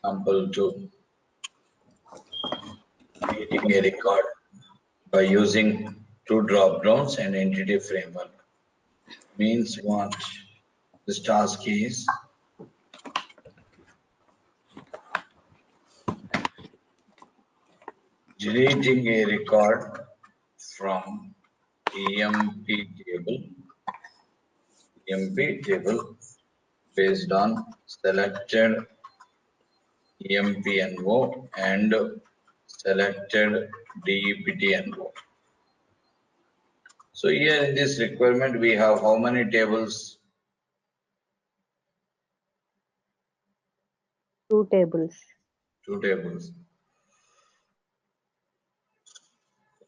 Example 2. Creating a record by using two drop downs and entity framework. Means what? This task is generating a record from EMP table based on selected EMPNO and selected DEPTNO. So here in this requirement we have how many tables? 2 tables. 2 tables.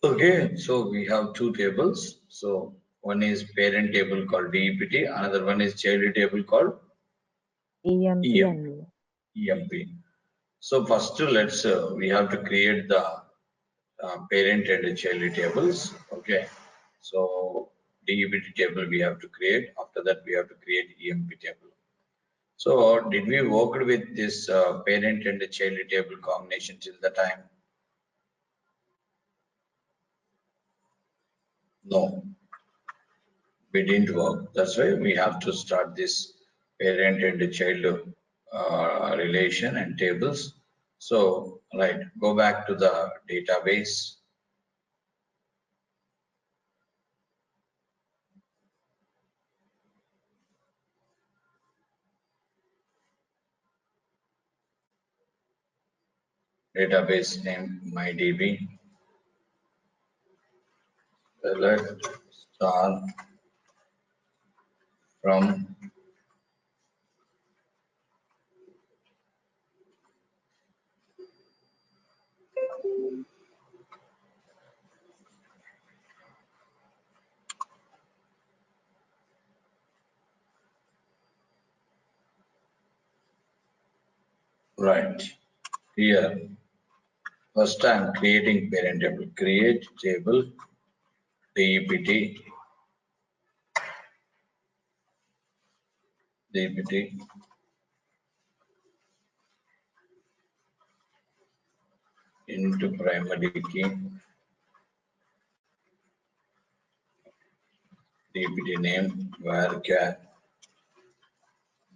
Okay, so we have 2 tables. So one is parent table called DEPT, another one is child table called EMP. So first let's we have to create the parent and child tables. Okay, so DEPT table we have to create. After that we have to create EMP table. So did we work with this parent and child table combination till the time? No, we didn't work. That's why we have to start this parent and child relation and tables. So right, go back to the database. Database name MyDB. Select star from right here. First I'm creating parent table. Create table DEPT into primary key DEPT name varchar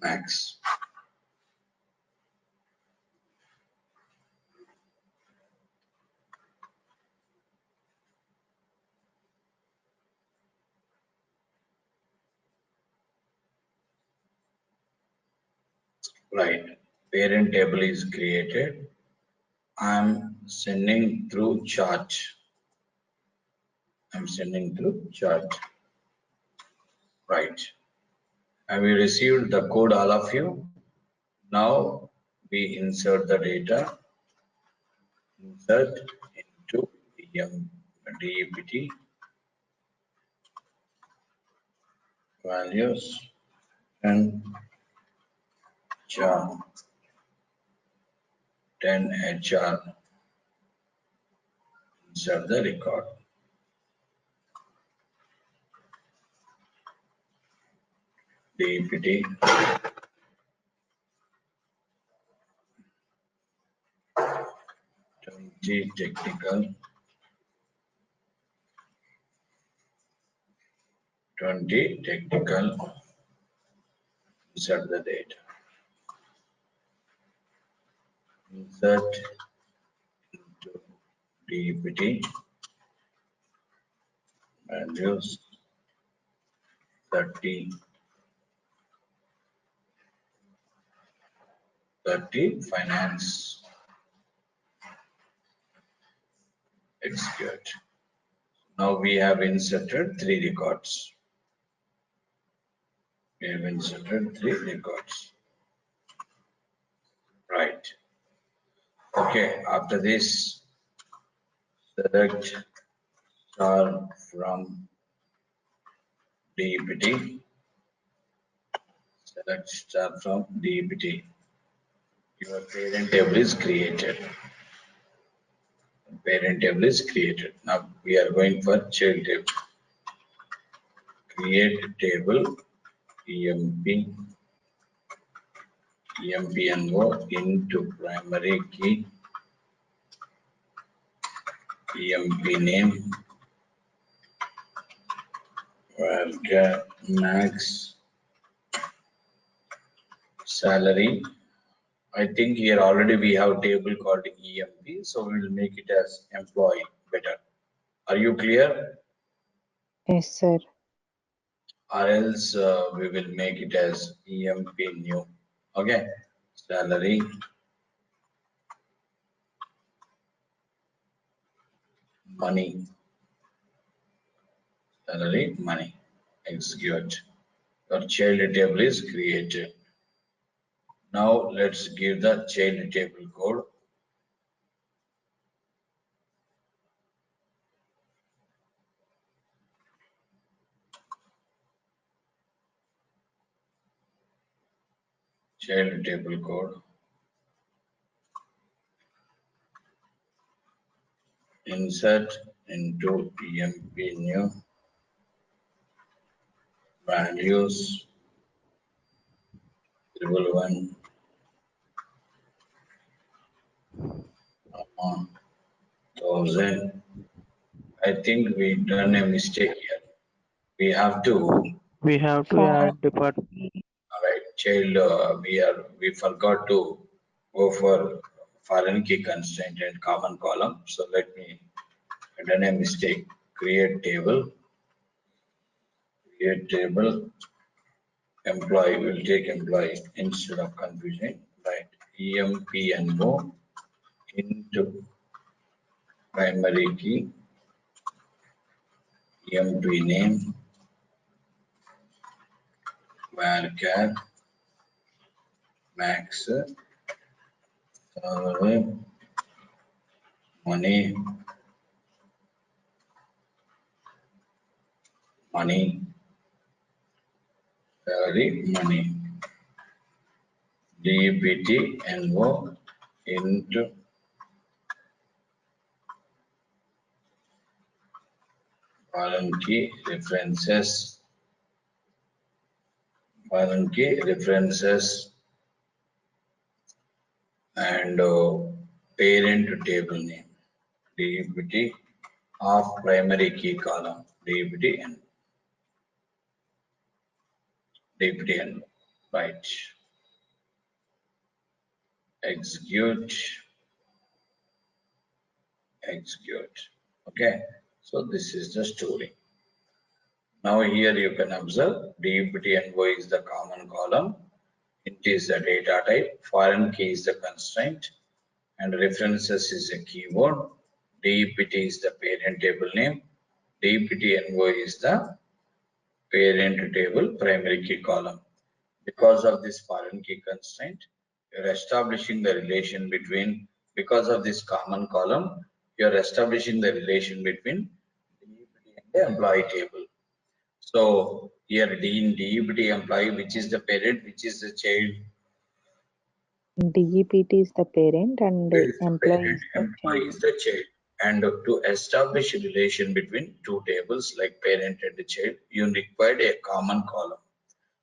max. Right, parent table is created. I'm sending through chart. Right. Have you received the code, all of you? Now we insert the data. Insert into DEPT values and char 10 HR. Insert the record. DEPT 20 technical 20 technical. Insert the data. Insert into DEPT values 30 finance. Execute. Now we have inserted 3 records. Right. Okay, after this, select star from DEPT. Select star from DEPT. Your parent table is created. Now we are going for child table. Create table EMP EMPNO into primary key, EMP name, where max salary. I think here already we have a table called EMP, so we will make it as employee better. Are you clear? Yes, sir. Or else we will make it as EMP new. Okay, salary, money, salary, money. Execute. Your child table is created. Now let's give the child table code. Child table code. Insert into EMP new values 111 1000. I think we done a mistake here. We have to We have to For add department. right child. We forgot to go for foreign key constraint and common column. So let me I done a mistake. Create table. Create table. Employee will take employee instead of confusion. Right. EMPNO into primary key. EMP name. Varchar max salary money salary money DPT NO into foreign key references and parent table name DPT of primary key column DPT and right. Execute. Okay, so this is the story. Now here you can observe DPT and O is the common column, int is the data type, foreign key is the constraint, and references is a keyword. DPT is the parent table name. DPT and O is the parent table primary key column. Because of this foreign key constraint, you're establishing the relation between, because of this common column, you're establishing the relation between DPT and the employee table. So here D in DPT employee, which is the parent, which is the child. DEPT is the parent and Is the employee parent, is the employee child. is the child. And to establish a relation between two tables like parent and the child, you require a common column.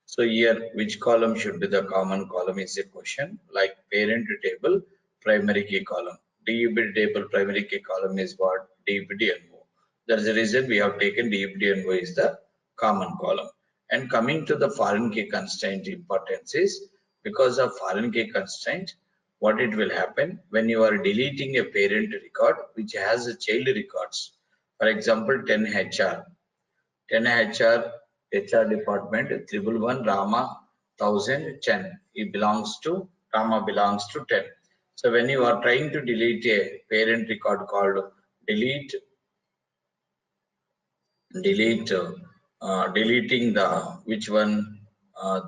So here, which column should be the common column is a question, like parent table, primary key column. DEPT table, primary key column is what? DEPT and O. That's the reason we have taken DEPT and O is the common column. And coming to the foreign key constraint importance is, because of foreign key constraint, what it will happen when you are deleting a parent record which has a child records. For example, 10 HR. 10 HR department 111 Rama 1010. It belongs to Rama belongs to 10. So when you are trying to delete a parent record called delete deleting the which one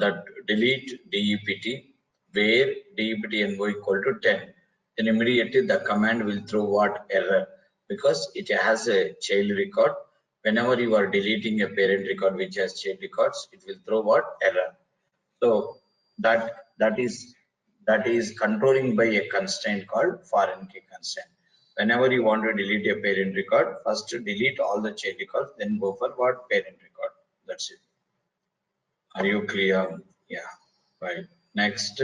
that delete DEPT where DEPT and O equal to 10, then immediately the command will throw what error, because it has a child record. Whenever you are deleting a parent record which has child records, it will throw what error. So that is controlling by a constraint called foreign key constraint. Whenever you want to delete a parent record, first delete all the child records, then go for what parent record. That's it. Are you clear? Yeah. Right. Next.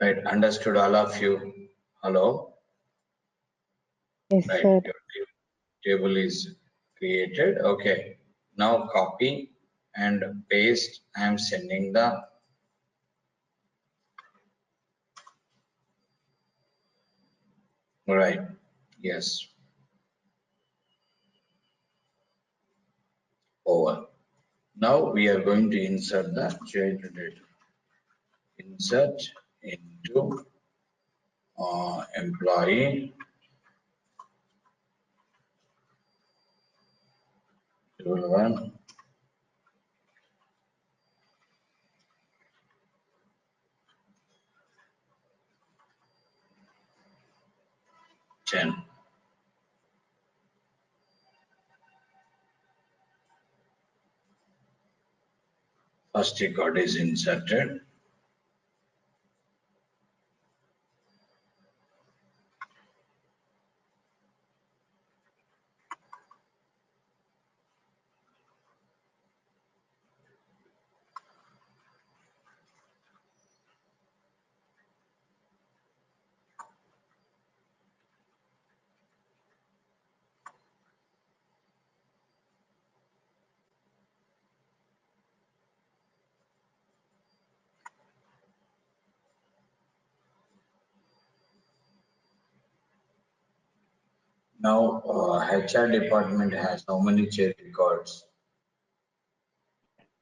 Right, understood all of you. Hello. Yes, Right, sir. your table is created. Okay. Now copy and paste. I am sending the right. Yes. Over. Now we are going to insert the child data. Insert into employee 1 10. First record is inserted. Now HR department has how many child records?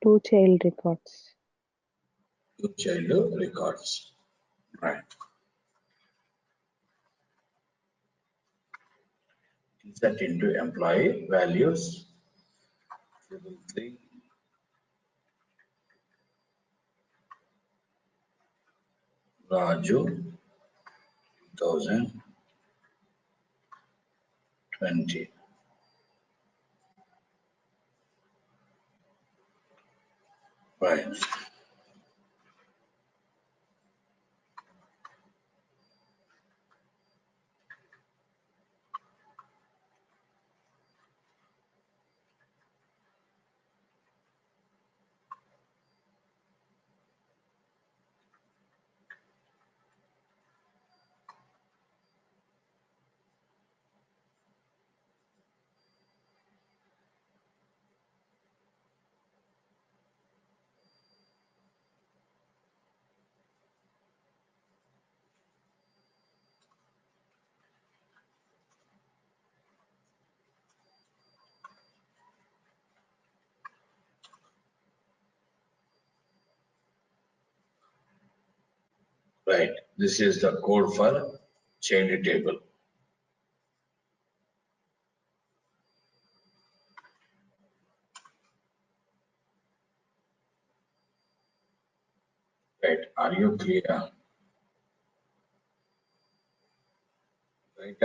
2 child records. 2 child records. Right. Insert into employee values. 333 Raju 2020. Right. Right. This is the code for child table. Right. Are you clear? Right.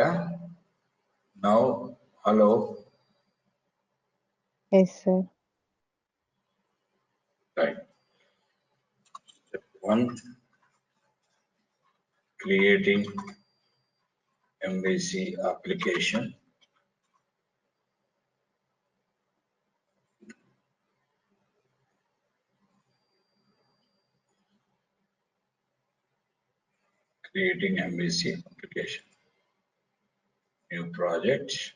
Now, hello. Yes, sir. Right. Step 1, creating MVC application. Creating MVC application. New project.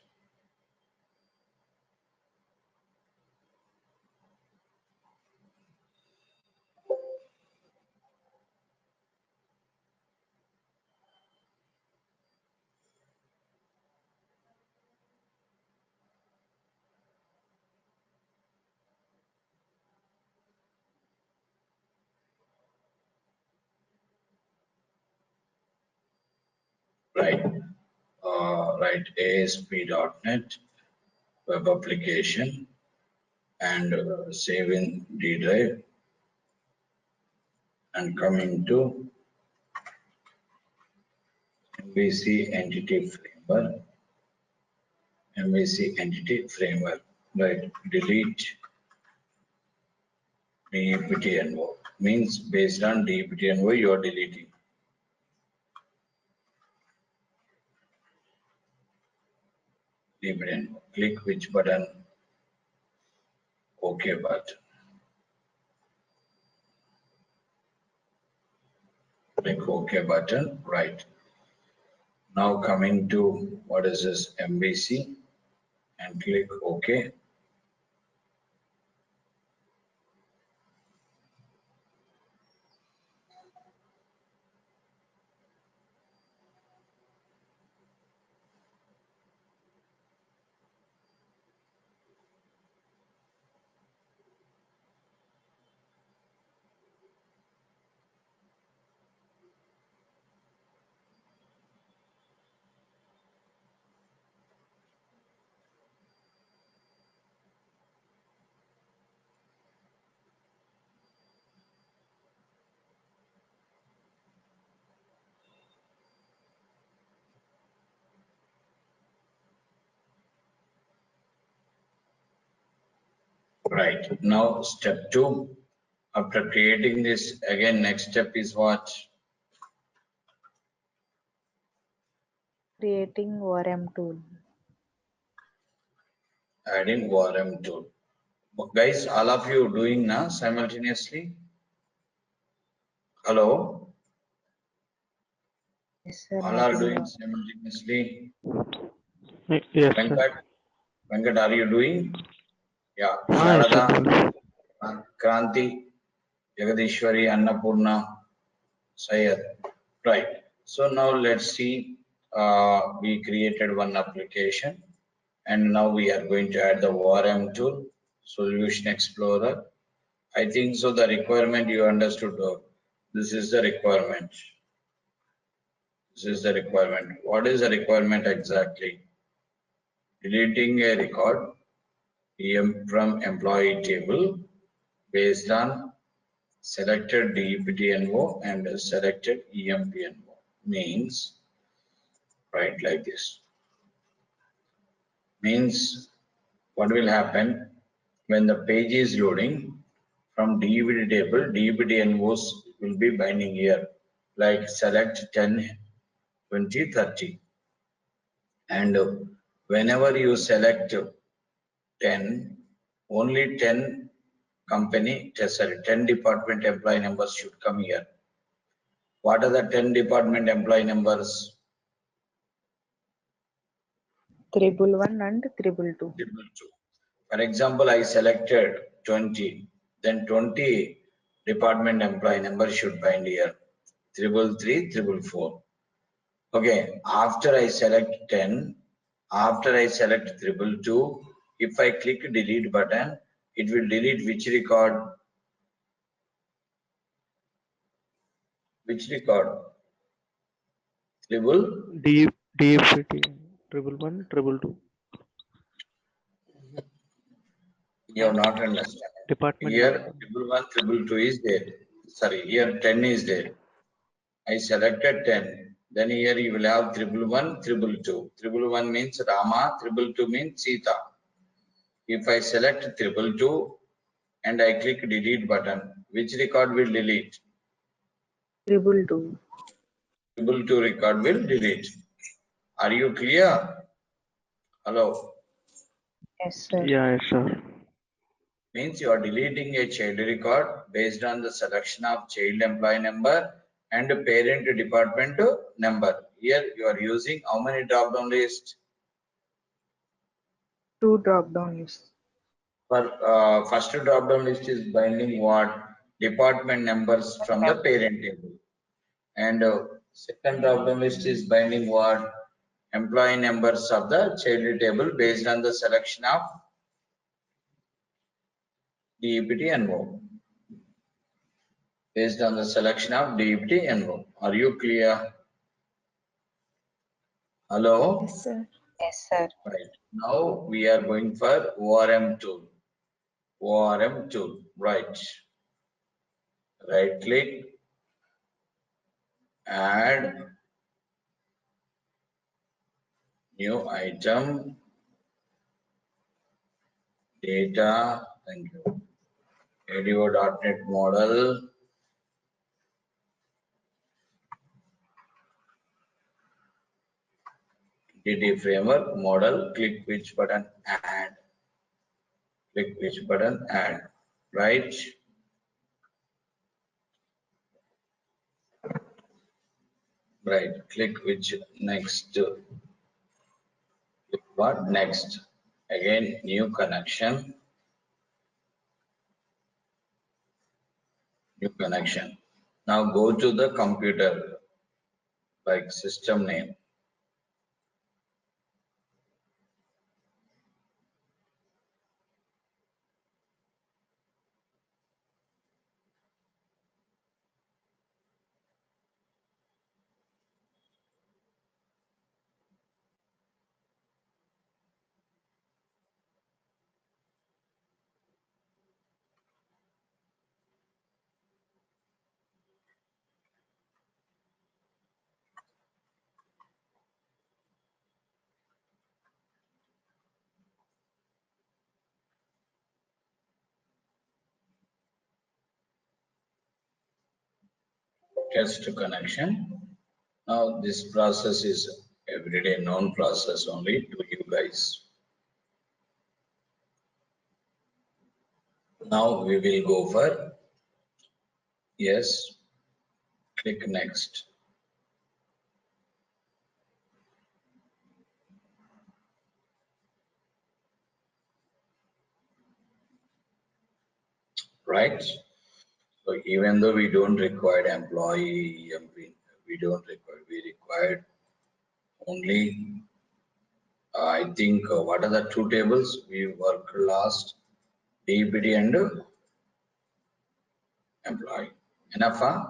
Right. Right. ASP.NET web application and save in D drive and coming to MVC entity framework. MVC entity framework. Right. Delete DEPTNO means based on DEPTNO you are deleting. DEPTNO. Click which button? OK button. Click OK button. Right. Now coming to what is this MVC and click OK. Right. Now step 2. After creating this, again next step is what? Creating ORM tool. Adding ORM tool. Guys, all of you doing now simultaneously? Hello? Yes, sir. All are doing simultaneously? Yes, sir. Venkat, are you doing? Yeah. Yes, sir. Sharada, Kranti, Jagadishwari, Annapurna, Sayed. Right. So now let's see. We created one application and now we are going to add the ORM tool, Solution Explorer. I think so the requirement you understood. This is the requirement. This is the requirement. What is the requirement exactly? Deleting a record from employee table based on selected DEPTNO and selected EMPNO means, right, like this. Means what will happen when the page is loading from DEPT table, DEPTNOs will be binding here, like select 10, 20, 30. And whenever you select 10, only 10 sorry, 10 department employee numbers should come here. What are the 10 department employee numbers? 111 and 222. 222. For example, I selected 20, then 20 department employee number should bind here. 333, 444. Okay, after I select 10, after I select 222, if I click delete button, it will delete which record? Which record? DFT 111 222. You have not understand. Department Here number. 111, 222 is there. Sorry, here 10 is there. I selected 10. Then here you will have 111, 222. 111 means Rama, 222 means Sita. If I select 222 and I click delete button, which record will delete? 222. 222 record will delete. Are you clear? Hello. Yes, sir. Yes, sir. Means you are deleting a child record based on the selection of child employee number and parent department number. Here you are using how many drop down lists? 2 drop down lists. For first drop down list is binding what? Department numbers from the parent table. And second drop down list is binding what? Employee numbers of the child table based on the selection of DEPT and O. Based on the selection of DEPT and O. Are you clear? Hello? Yes, sir. Yes, sir. Right. Now we are going for ORM tool. ORM tool. Right. Right click. Add new item. Data. Thank you. ADO.NET model. DT framework model. Click which button? Add. Click which button? Add. Right. Right. Click which next. Click what next? Again, new connection. New connection. Now go to the computer, like system name. Test connection. Now this process is everyday known process only to you guys. Now we will go for yes. Click next. Right. So even though we don't require employee, we don't require. We required only. I think what are the two tables we worked last? DBT and employee. Enough, huh?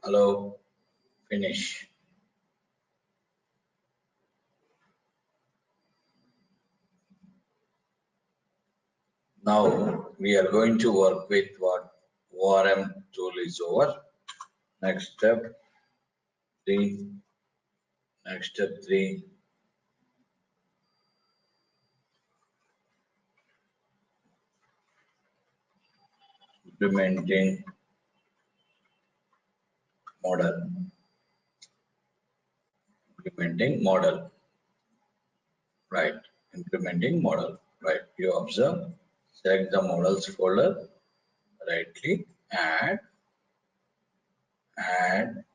Hello. Finish. Now we are going to work with what ORM tool is over. Next step 3. Next step 3. Implementing model. Implementing model. Right. Implementing model. Right. You observe. Select the models folder. Right click. Add.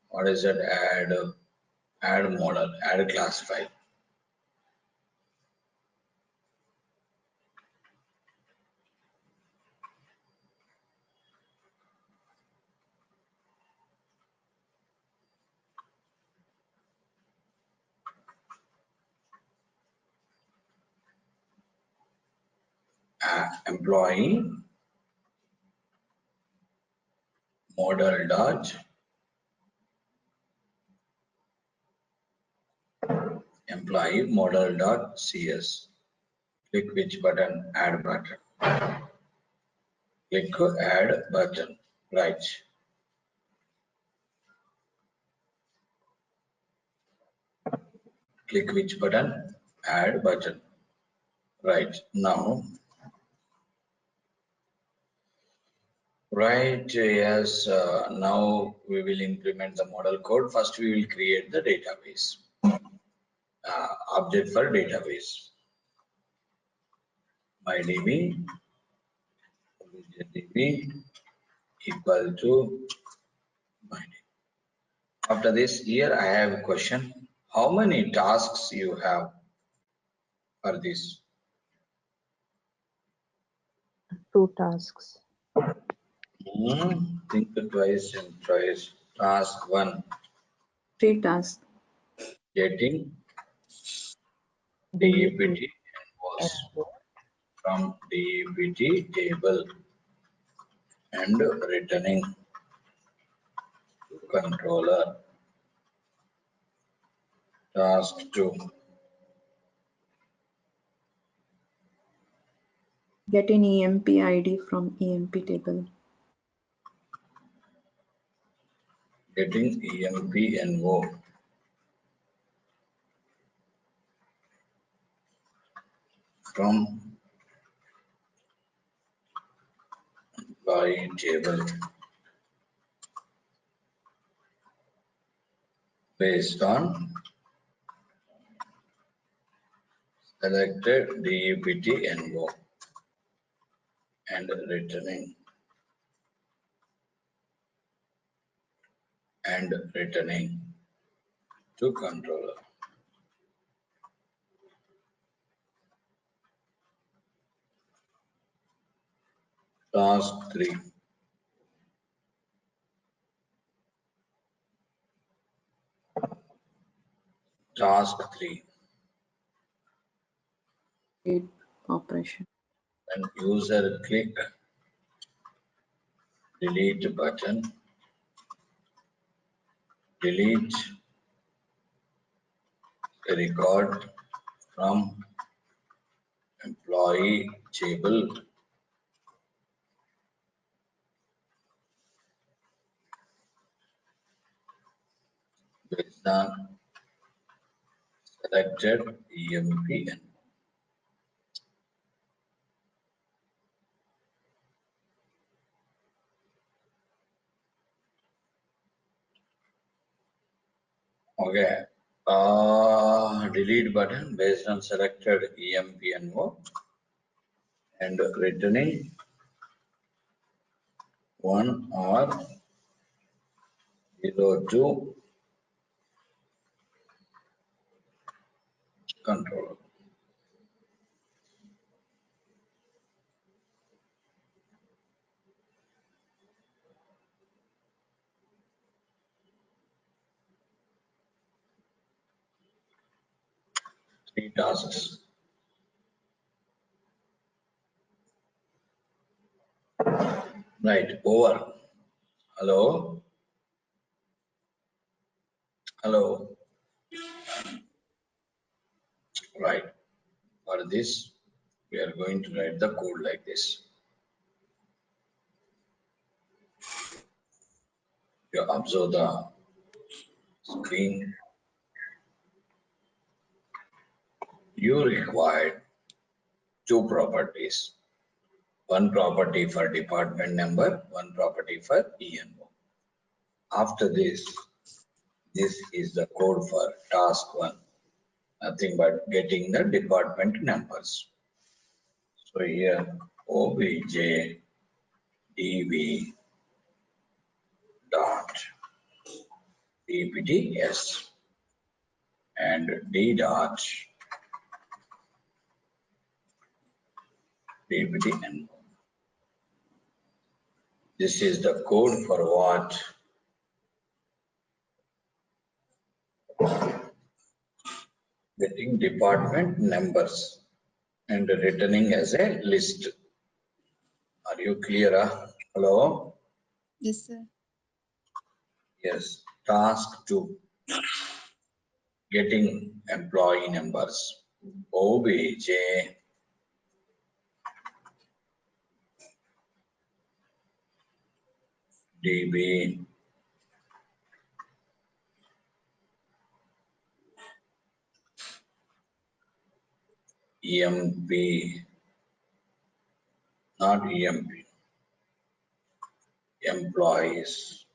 What is it? Add model. Add class file. Employee model dot employee model dot cs. Click which button? Add button. Click add button. Right. Click which button? Add button. Right. Now, right. Yes. Now we will implement the model code. First, we will create the database. Object for database. MyDB DB equal to MyDB. After this, here I have a question. How many tasks you have for this? 2 tasks. Think twice and twice. Task 1. 3 tasks. Getting DBT DBT invoice from DBT table and returning to controller. Task 2. Get an EMP ID from EMP table. Getting EMP NO from employee table based on selected DBT NO and returning and returning to controller. Task 3. Task 3. Delete operation. When user click delete button, delete a record from employee table based on selected EMP. Okay. Delete button based on selected EMPNO and returning 1 or 02 controller. Three tasks. Right, over. Hello? Hello? Right. For this, we are going to write the code like this. You observe the screen. You require two properties. One property for department number, one property for ENO. After this is the code for task 1. Nothing but getting the department numbers. So here obj db dot dpts and d dot dptn. This is the code for what? Getting department numbers and returning as a list. Are you clear? Hello? Yes, sir. Yes. Task 2. Getting employee numbers. obj db emp, not emp, employees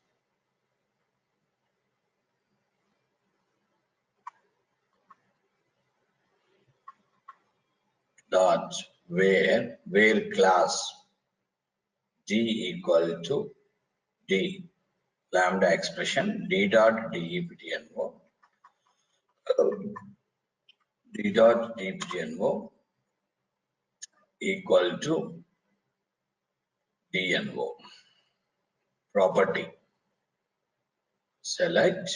dot where class d equal to d lambda expression d dot deptno d dot dptno equal to dno property. Select.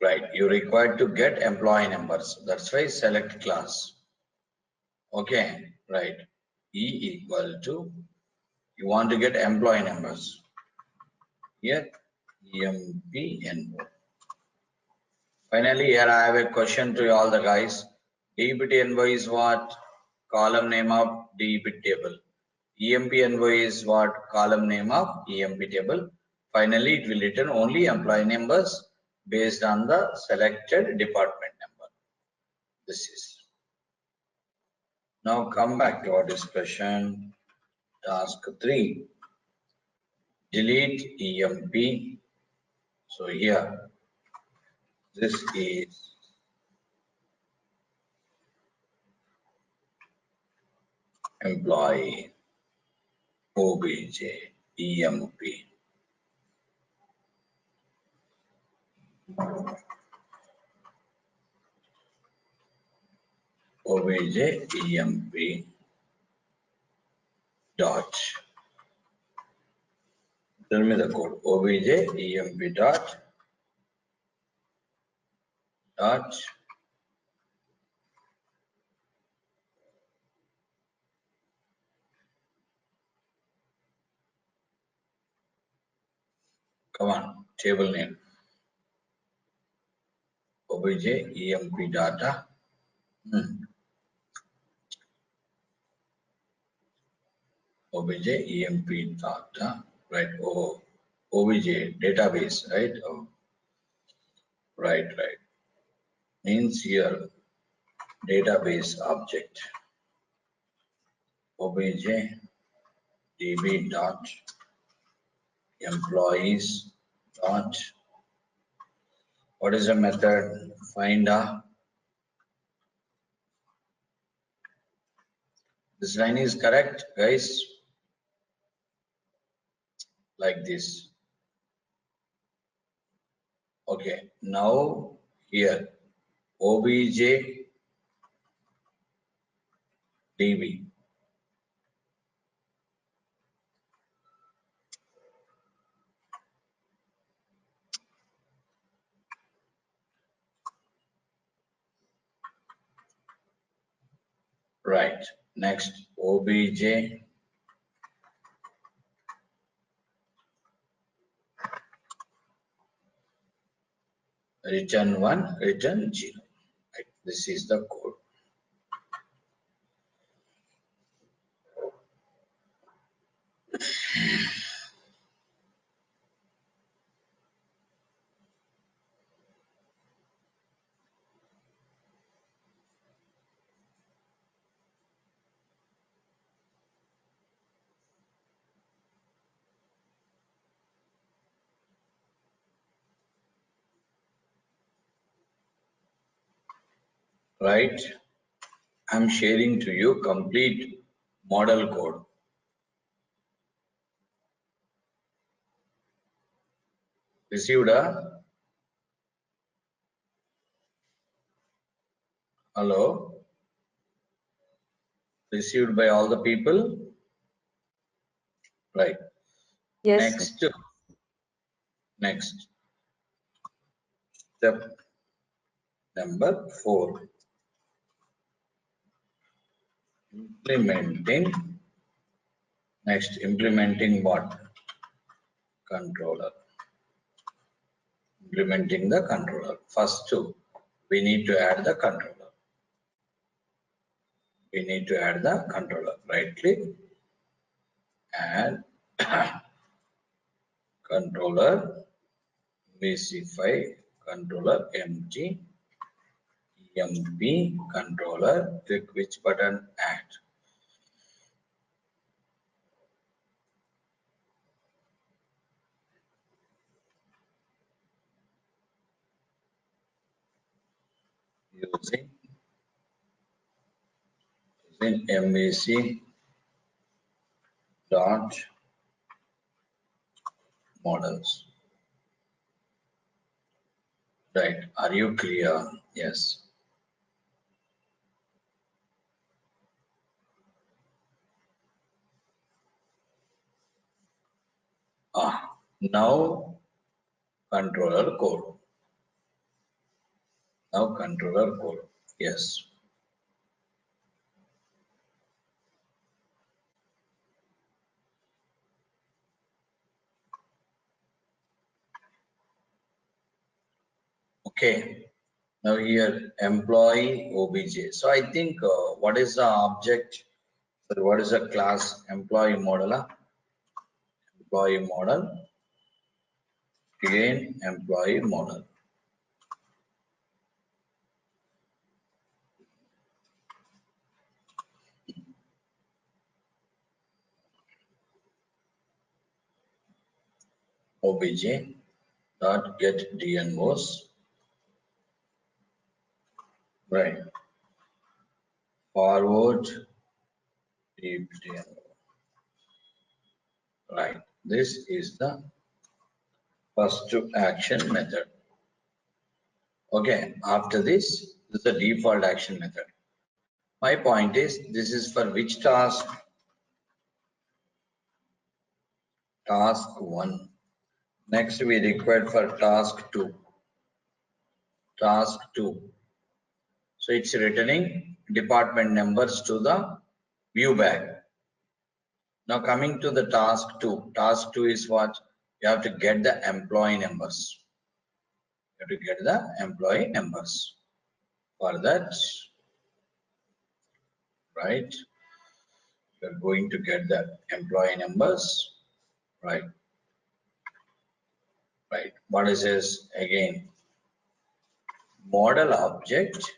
Right, you required to get employee numbers. That's why select class. Okay, right. E equal to, you want to get employee numbers. Here, EMPNO. Finally, here I have a question to all the guys. DBTNO is what? Column name of DBT table. EMPNO is what? Column name of EMP table. Finally, it will return only employee numbers based on the selected department number. This is. Now come back to our discussion. Task 3. Delete EMP. So here, this is employee obj emp obj emp dot, tell me the code, obj emp dot come on, table name, obj emp data, obj emp data, right? Oh, obj database, right? Oh, right. Means here database object, obj db dot employees dot, what is the method? Find a, this line is correct, guys, like this. Okay, now here obj db, right? Next obj return 1, return 0. Right? This is the code. Right? I'm sharing to you complete model code. Received a hello? Received by all the people? Right. Yes, sir. Next step number 4. Implementing. Next, implementing what? Controller. Implementing the controller. First two, we need to add the controller. We need to add the controller. Right click, add controller, MVC FAQ controller empty, emp controller, click which button? Add. Using MVC dot models. Right, are you clear? Yes. Now controller code. Now controller code. Yes. Okay. Now here employee obj. So I think what is the object? So what is the class? Employee model? Employee model. Again employee model. Obj dot get DNOs. Right. Forward deep DNO. Right. This is the first action method. Okay. After this is the default action method. My point is, this is for which task? Task 1. Next we require for task 2. Task 2. So it's returning department numbers to the view bag. Now coming to the task 2. Task 2 is what? You have to get the employee numbers. You have to get the employee numbers. For that, right, you're going to get the employee numbers, right? Right. What is this again? Model object.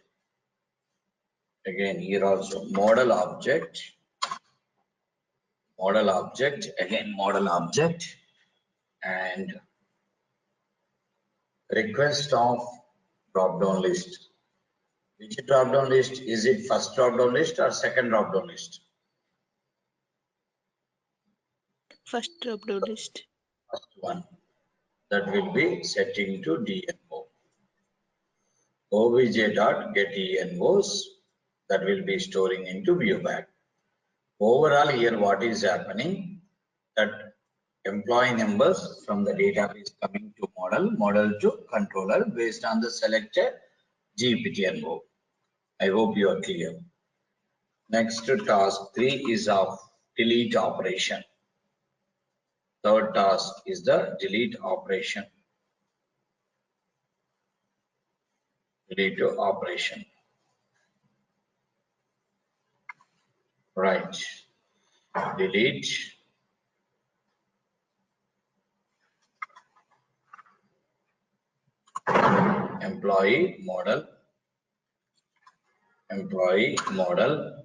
Again, here also model object. Model object. Again, model object. And request of drop-down list. Which drop-down list? Is it first drop-down list or second drop-down list? First drop-down list. First one. That will be setting to DNO. obj.getENOs, that will be storing into viewbag. Overall, here what is happening? That employee numbers from the database coming to model, model to controller based on the selected GPTNO. I hope you are clear. Next task 3 is of delete operation. Third task is the delete operation. Delete operation. Right. Delete. Employee model. Employee model.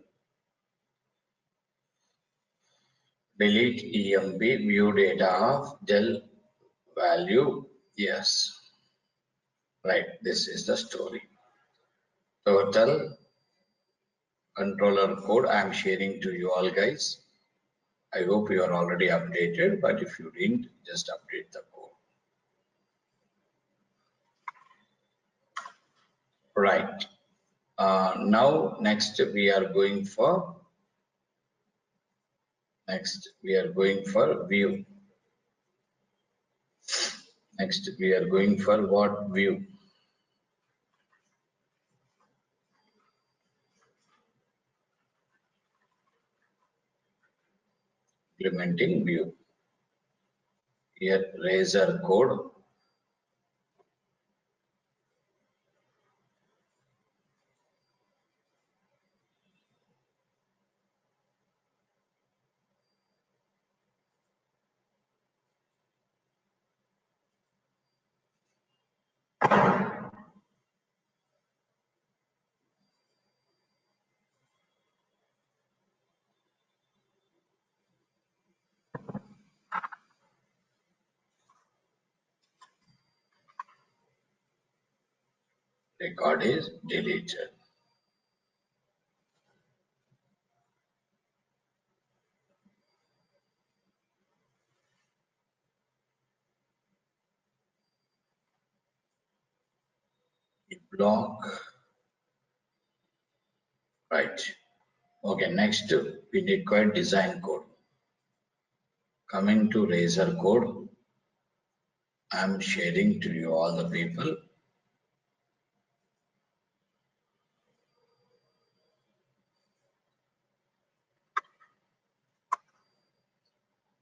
Delete EMP view data of del value. Yes. Right. This is the story. Total controller code I am sharing to you all guys. I hope you are already updated, but if you didn't, just update the code. Right. Now next we are going for view. Next we are going for what? View. Implementing view. Here razor code. Record is deleted. Block. Right. Okay, next we require design code. Coming to razor code, I am sharing to you all the people.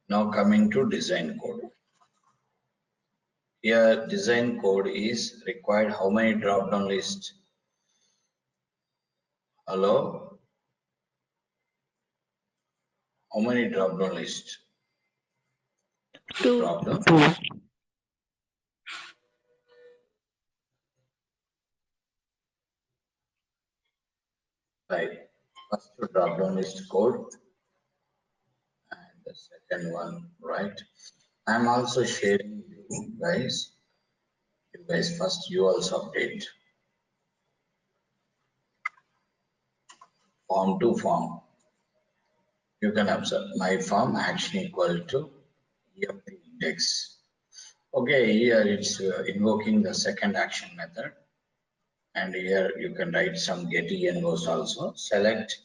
Now coming to design code. Here design code is required. How many drop down list? Hello? How many drop down list? 2. Drop down. 2. Right. First drop down list code and the second one, right? I'm also sharing you guys. You guys first you also update. Form to form. You can observe my form action equal to EMP index. Okay, here it's invoking the second action method And here you can write some get ENOs also. Select.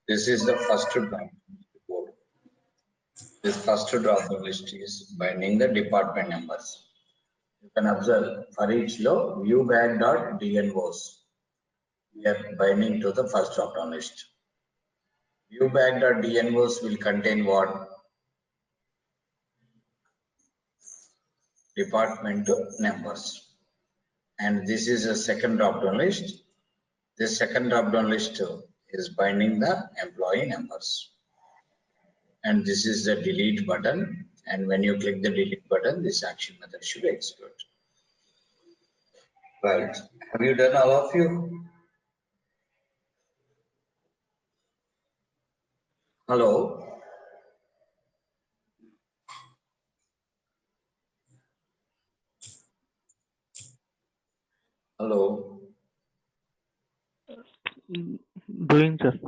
This is the first drop. This first drop list is binding the department numbers. You can observe for each row viewbag.dnos. We are binding to the first drop down list. Viewbag.dnos will contain what? Department numbers. And this is a second drop down list. This second drop down list is binding the employee numbers. And this is the delete button. And when you click the delete button, this action method should execute. Right. Have you done all of you? Hello. Hello. Doing, sir.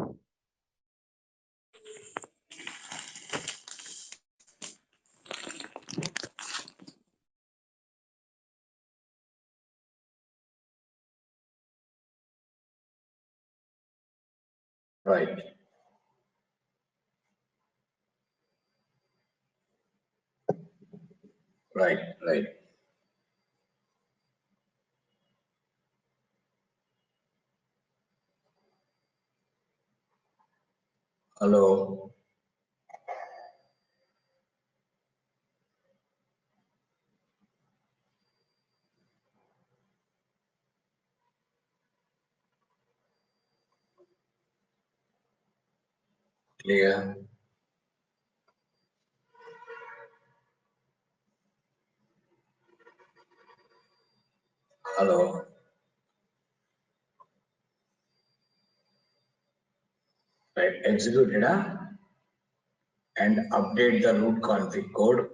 Right. Right. Right. Hello. Clear. Hello. Right. Executed, huh? And update the root config code.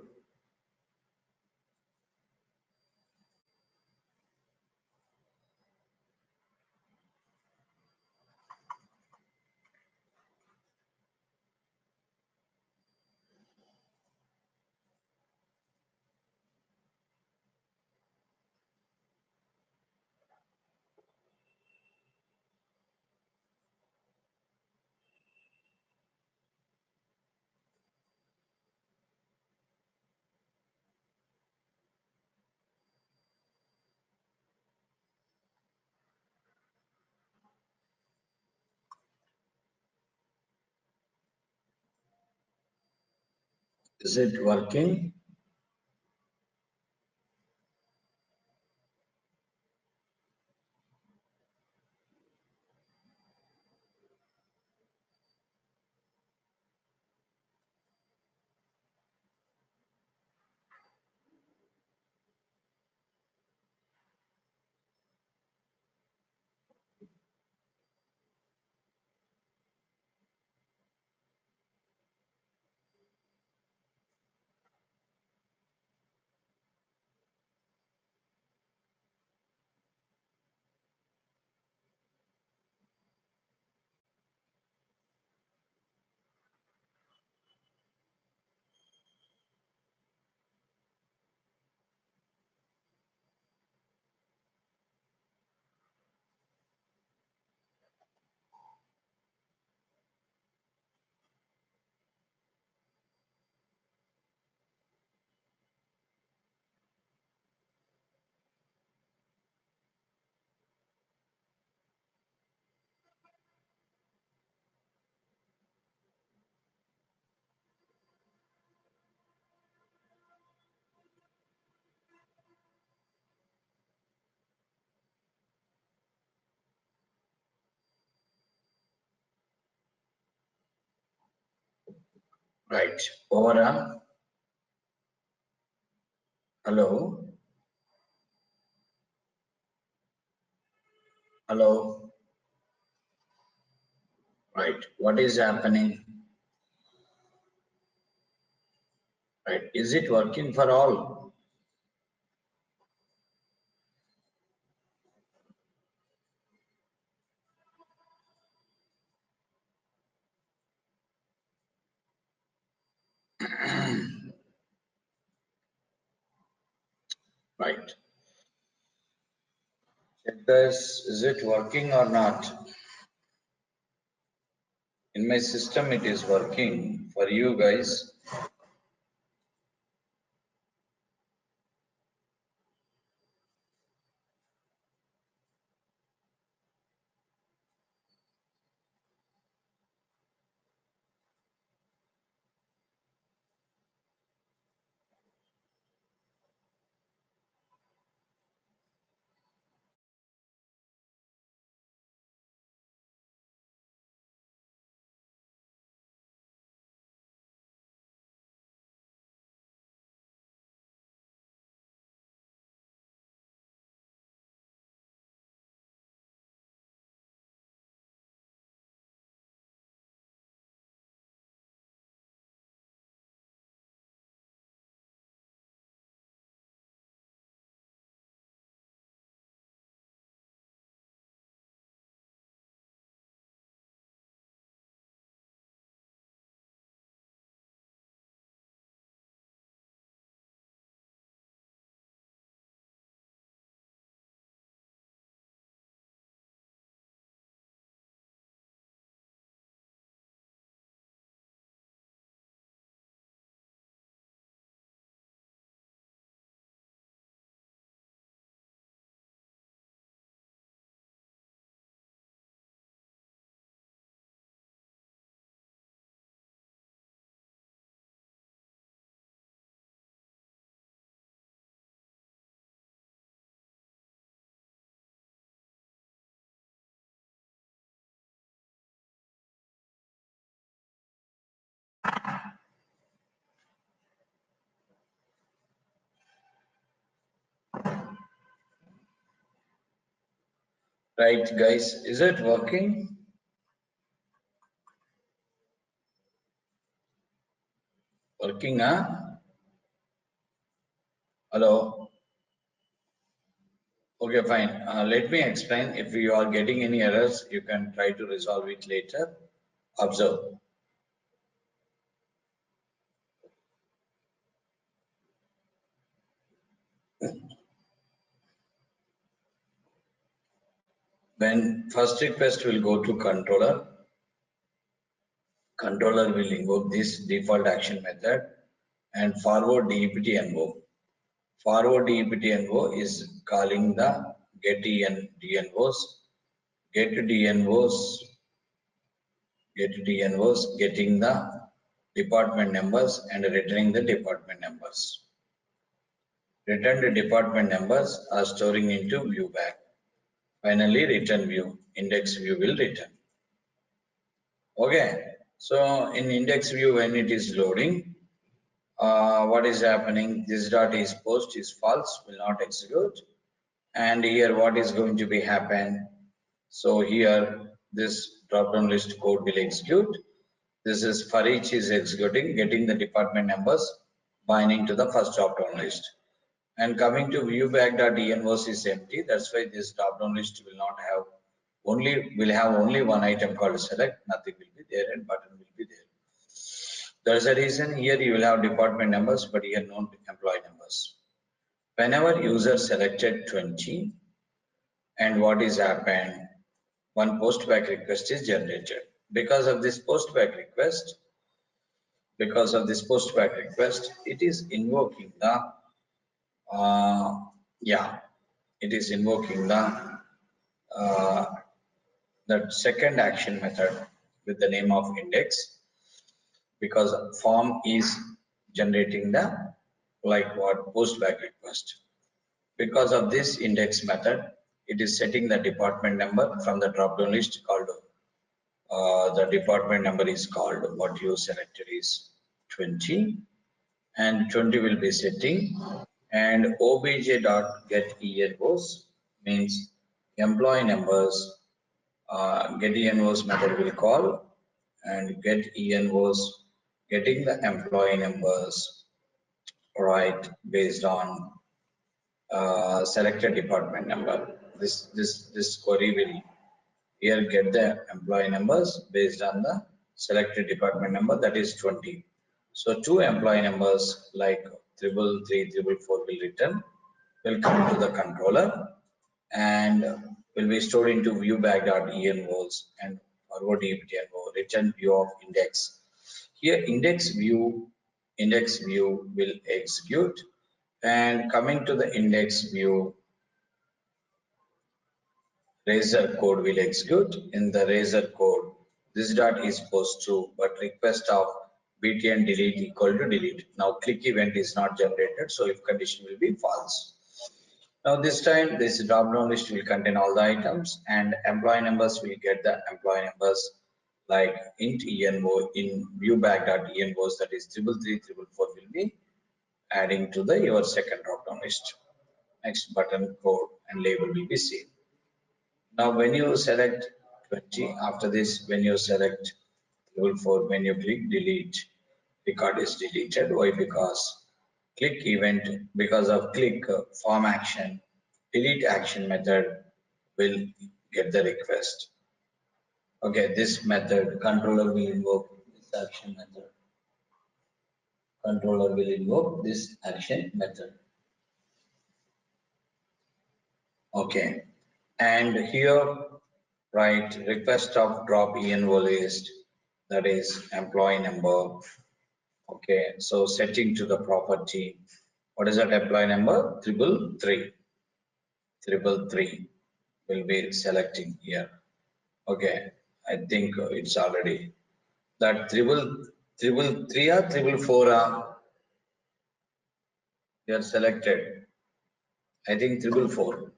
Is it working? Right. Over. Hello. Hello. Right. What is happening? Right. Is it working for all? Right. Check Guys, is it working or not? In my system, it is working. For you guys, right, guys, is it working? Working, huh? Hello? Okay, fine. Let me explain. If you are getting any errors, you can try to resolve it later. Observe. When first request will go to controller, controller will invoke this default action method and forward DEPT NO. Forward DEPT NO is calling the get DNOs, get DNOs, get DNOs, getting the department numbers and returning the department numbers. Returned department numbers are storing into view bag. Finally, return view, index view will return. Okay, so in index view, when it is loading, what is happening? This dot is post is false, will not execute. And here, what is going to be happen? So here, this drop-down list code will execute. This is for each is executing, getting the department numbers, binding to the first drop-down list. And coming to viewbag.envos is empty. That's why this drop-down list will not have only one item called select. Nothing will be there and button will be there. There's a reason here you will have department numbers, but here no employee numbers. Whenever user selected 20, and what is happened? One post back request is generated. Because of this post back request, it is invoking the it is invoking the that second action method with the name of index, because form is generating the like what post back request. Because of this index method, it is setting the department number from the drop down list called the department number is called what you selected is 20, and 20 will be setting, and obj.getENVOs means employee numbers. GetENVOs method will call and getENVOs, getting the employee numbers right based on selected department number. This query will here get the employee numbers based on the selected department number, that is 20. So two employee numbers like 333, 444 will return, will come to the controller, and will be stored into viewback.envos and forward dbt-envo, return view of index. Here index view will execute, and coming to the index view, razor code will execute. In the razor code, this dot is post true, but request of btn delete equal to delete. Now click event is not generated, so if condition will be false. Now this time this drop down list will contain all the items, and employee numbers will get the employee numbers like int envo in viewback.envos, that is 333 will be adding to the your second drop down list. Next button code and label will be seen. Now when you select 20, after this when you select 4, when you click delete, record is deleted. Why? Because click event, because of click form action, delete action method will get the request. Okay, this method controller will invoke this action method. Controller will invoke this action method. Okay, and here write request of drop envo list, that is employee number. Okay, so setting to the property. What is that employee number? 333. 333 will be selecting here. Okay, I think it's already that 333 or 444 they are selected. I think 444,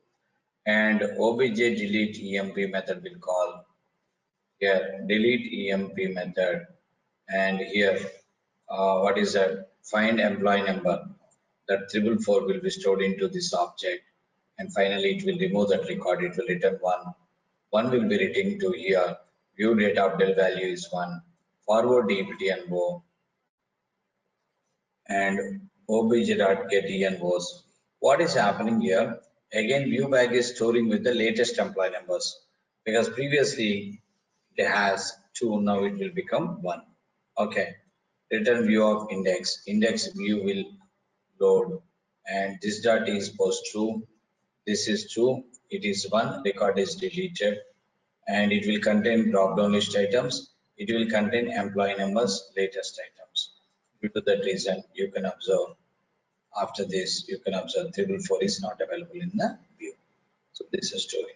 and obj delete emp method will call here delete emp method, and here what is that? Find employee number. That 444 will be stored into this object, and finally it will remove that record. It will return 1. 1 will be written to here. View data of del value is 1. Forward dbt-envo and obj.getEnvos. What is happening here? Again, viewback is storing with the latest employee numbers, because previously it has 2. Now it will become 1. Okay. Return view of index. Index view will load, and this dot is post true. This is true. It is 1. Record is deleted, and it will contain drop down list items. It will contain employee numbers, latest items. Due to that reason, you can observe after this, you can observe 344 is not available in the view. So this is story.